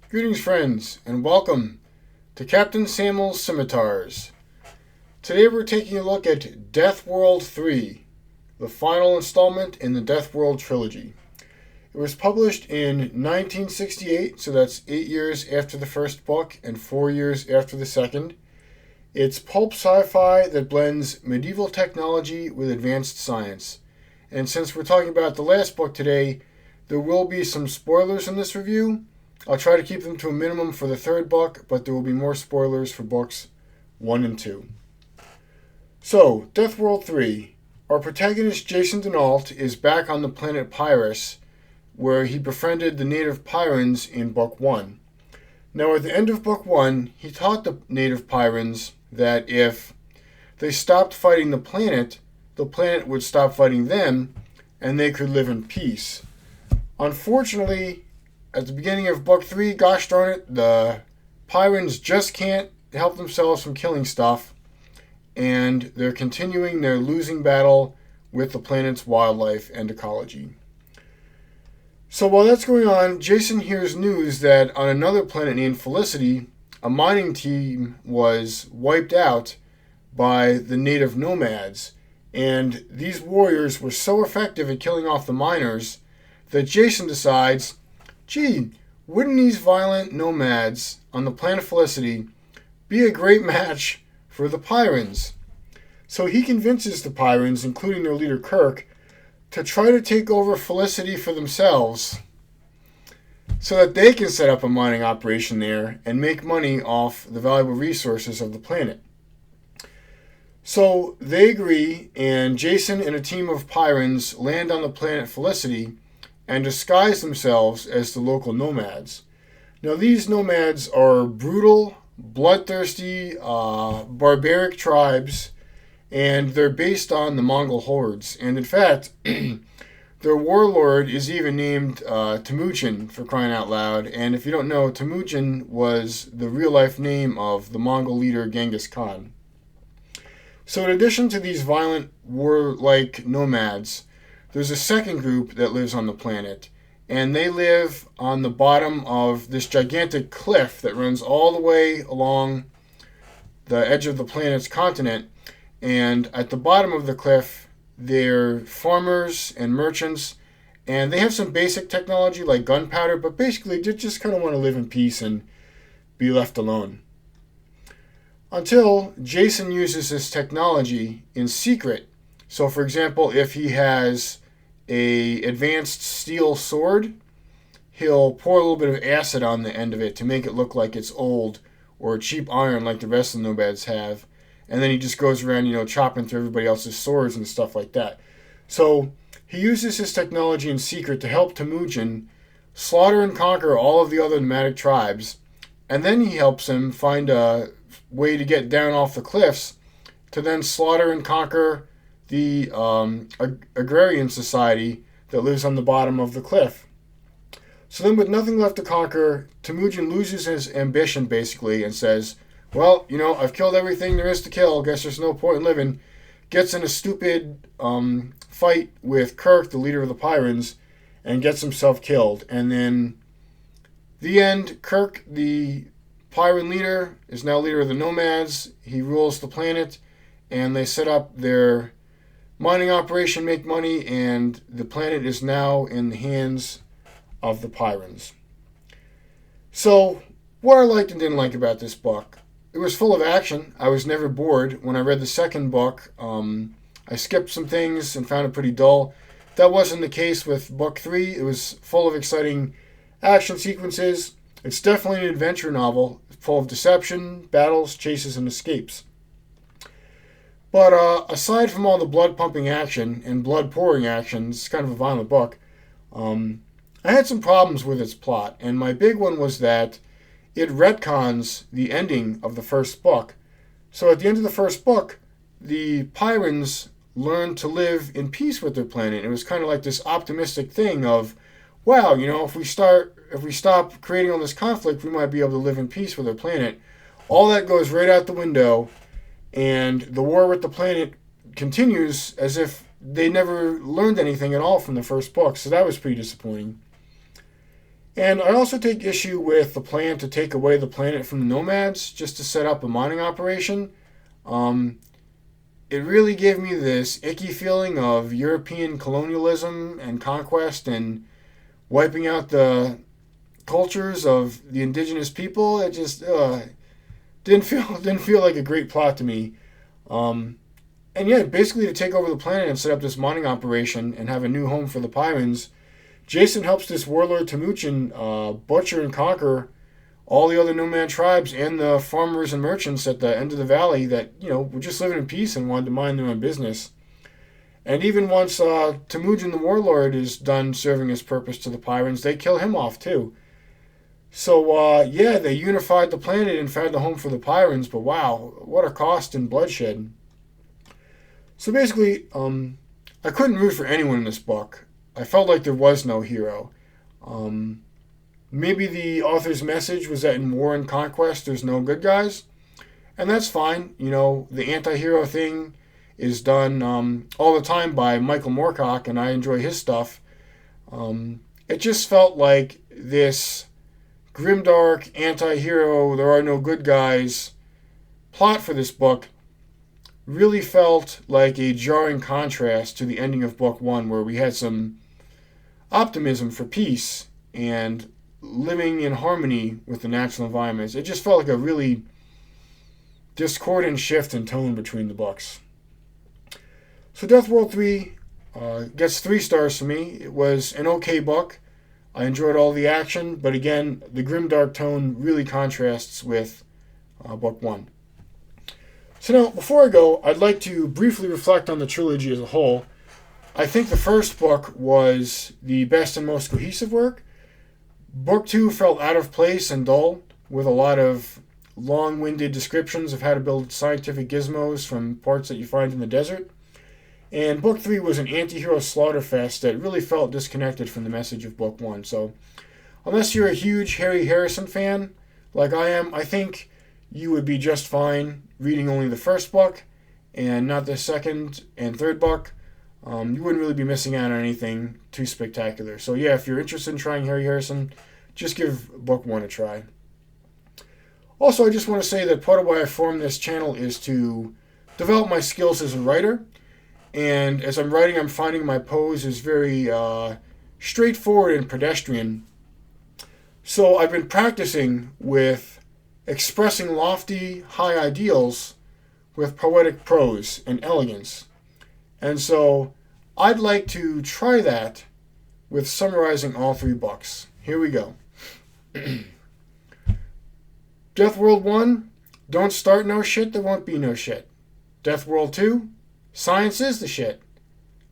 Greetings, friends, and welcome to Captain Samuel's Scimitars. Today we're taking a look at Deathworld 3, the final installment in the Deathworld trilogy. It was published in 1968, so that's 8 years after the first book and 4 years after the second. It's pulp sci-fi that blends medieval technology with advanced science. And since we're talking about the last book today, there will be some spoilers in this review. I'll try to keep them to a minimum for the third book, but there will be more spoilers for books 1 and 2. So, Deathworld 3. Our protagonist Jason Denault is back on the planet Pyrus, where he befriended the native Pyrans in Book 1. Now, at the end of Book 1, he taught the native Pyrans that if they stopped fighting the planet would stop fighting them, and they could live in peace. Unfortunately, at the beginning of Book 3, gosh darn it, the Pyrans just can't help themselves from killing stuff, and they're continuing their losing battle with the planet's wildlife and ecology. So while that's going on, Jason hears news that on another planet named Felicity, a mining team was wiped out by the native nomads, and these warriors were so effective at killing off the miners that Jason decides, gee, wouldn't these violent nomads on the planet Felicity be a great match for the Pyrans? So he convinces the Pyrans, including their leader Kirk, to try to take over Felicity for themselves so that they can set up a mining operation there and make money off the valuable resources of the planet. So they agree, and Jason and a team of Pyrans land on the planet Felicity and disguise themselves as the local nomads. Now, these nomads are brutal, bloodthirsty, barbaric tribes, and they're based on the Mongol hordes. And in fact, their warlord is even named Temujin, for crying out loud. And if you don't know, Temujin was the real-life name of the Mongol leader Genghis Khan. So in addition to these violent, warlike nomads, there's a second group that lives on the planet, and they live on the bottom of this gigantic cliff that runs all the way along the edge of the planet's continent. And at the bottom of the cliff, they're farmers and merchants, and they have some basic technology like gunpowder, but basically they just kind of want to live in peace and be left alone. Until Jason uses this technology in secret. So, for example, if he has a advanced steel sword, he'll pour a little bit of acid on the end of it to make it look like it's old or cheap iron like the rest of the nomads have. And then he just goes around, chopping through everybody else's swords and stuff like that. So he uses his technology in secret to help Temujin slaughter and conquer all of the other nomadic tribes. And then he helps him find a way to get down off the cliffs to then slaughter and conquer the agrarian society that lives on the bottom of the cliff. So then with nothing left to conquer, Temujin loses his ambition basically and says, well, I've killed everything there is to kill. Guess there's no point in living. Gets in a stupid fight with Kirk, the leader of the Pyrans, and gets himself killed. And then the end, Kirk, the Pyran leader, is now leader of the nomads. He rules the planet, and they set up their mining operation, make money, and the planet is now in the hands of the Pyrans. So, what I liked and didn't like about this book. It was full of action. I was never bored. When I read the second book, I skipped some things and found it pretty dull. That wasn't the case with Book 3. It was full of exciting action sequences. It's definitely an adventure novel, full of deception, battles, chases, and escapes. But aside from all the blood-pumping action and blood-pouring action, it's kind of a violent book, I had some problems with its plot. And my big one was that it retcons the ending of the first book. So at the end of the first book, the Pyrans learned to live in peace with their planet. It was kind of like this optimistic thing of, wow, if we stop creating all this conflict, we might be able to live in peace with our planet. All that goes right out the window, and the war with the planet continues as if they never learned anything at all from the first book. So that was pretty disappointing. And I also take issue with the plan to take away the planet from the nomads just to set up a mining operation. Um, it really gave me this icky feeling of European colonialism and conquest and wiping out the cultures of the indigenous people. It just didn't feel like a great plot to me. Um, and yeah, basically to take over the planet and set up this mining operation and have a new home for the Pyrans, Jason helps this warlord Temujin butcher and conquer all the other nomad tribes and the farmers and merchants at the end of the valley that, were just living in peace and wanted to mind their own business. And even once Temujin the warlord is done serving his purpose to the Pyrans, they kill him off too. So, yeah, they unified the planet and found a home for the Pyrans, but wow, what a cost and bloodshed. So basically, I couldn't root for anyone in this book. I felt like there was no hero. Maybe the author's message was that in war and conquest, there's no good guys. And that's fine. The anti-hero thing is done all the time by Michael Moorcock, and I enjoy his stuff. It just felt like this grimdark, anti-hero, there are no good guys plot for this book really felt like a jarring contrast to the ending of book one, where we had some optimism for peace and living in harmony with the natural environments. It just felt like a really discordant shift in tone between the books. So Deathworld 3 gets 3 stars for me. It was an okay book. I enjoyed all the action, but again, the grimdark tone really contrasts with book 1. So now, before I go, I'd like to briefly reflect on the trilogy as a whole. I think the first book was the best and most cohesive work. Book 2 felt out of place and dull, with a lot of long-winded descriptions of how to build scientific gizmos from parts that you find in the desert. And book 3 was an anti-hero slaughterfest that really felt disconnected from the message of book 1. So, unless you're a huge Harry Harrison fan, like I am, I think you would be just fine reading only the first book and not the second and third book. You wouldn't really be missing out on anything too spectacular. So yeah, if you're interested in trying Harry Harrison, just give book 1 a try. Also, I just want to say that part of why I formed this channel is to develop my skills as a writer. And as I'm writing, I'm finding my prose is very straightforward and pedestrian. So I've been practicing with expressing lofty, high ideals with poetic prose and elegance. And so I'd like to try that with summarizing all 3 books. Here we go. Deathworld 1, don't start no shit, there won't be no shit. Deathworld 2, science is the shit.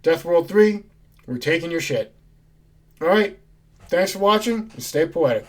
Deathworld 3, we're taking your shit. Alright, thanks for watching and stay poetic.